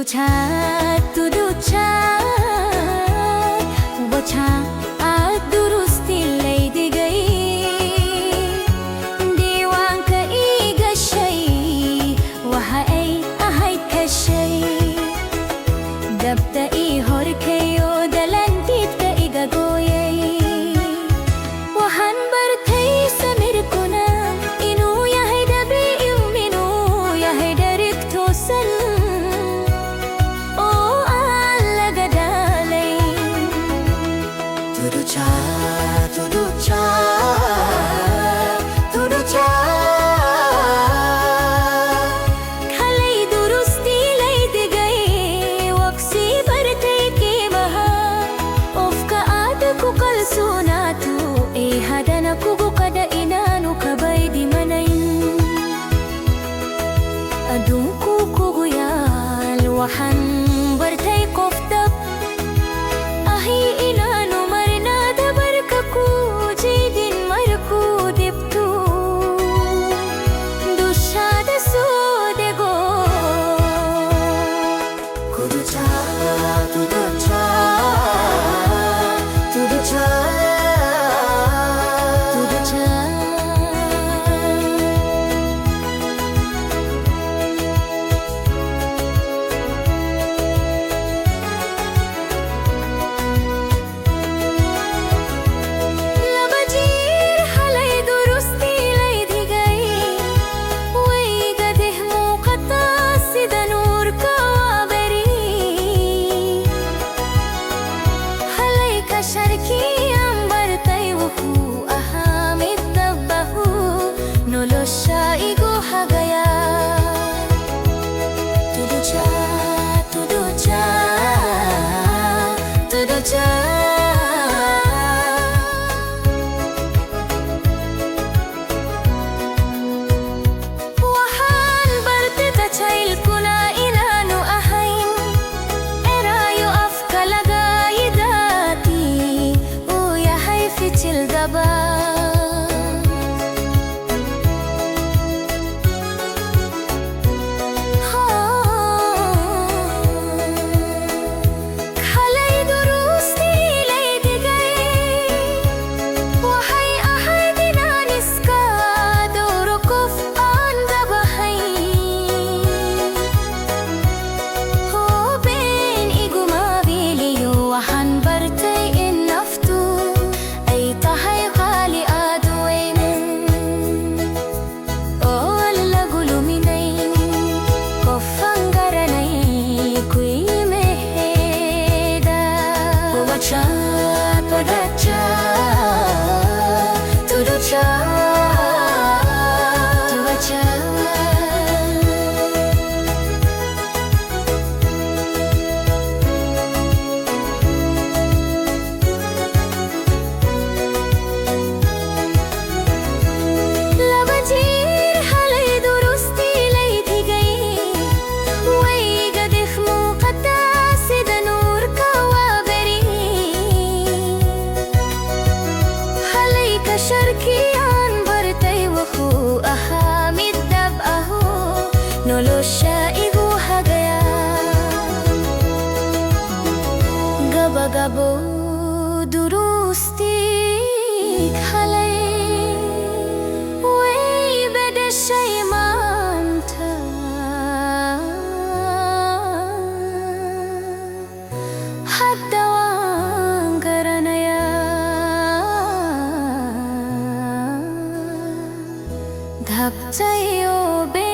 tuducha wacha durusti laydigai diwan ka iga shay waha ay ahay ka shay dabta I hor kayo dalantit ka igagoyay wahan bartay samir ko na inu yahay dabi iminu yahay darik tosan tuducha khalay durusti laydigay waqsi bartay ke maha of ka ada ku kalsunatu hadana kugu kada inanu kabay di manayin adung kugu yal wahan bartay koftap ahi inanu gabo durusti khalay way bede shay manta haddawang karanaya dhaptayo be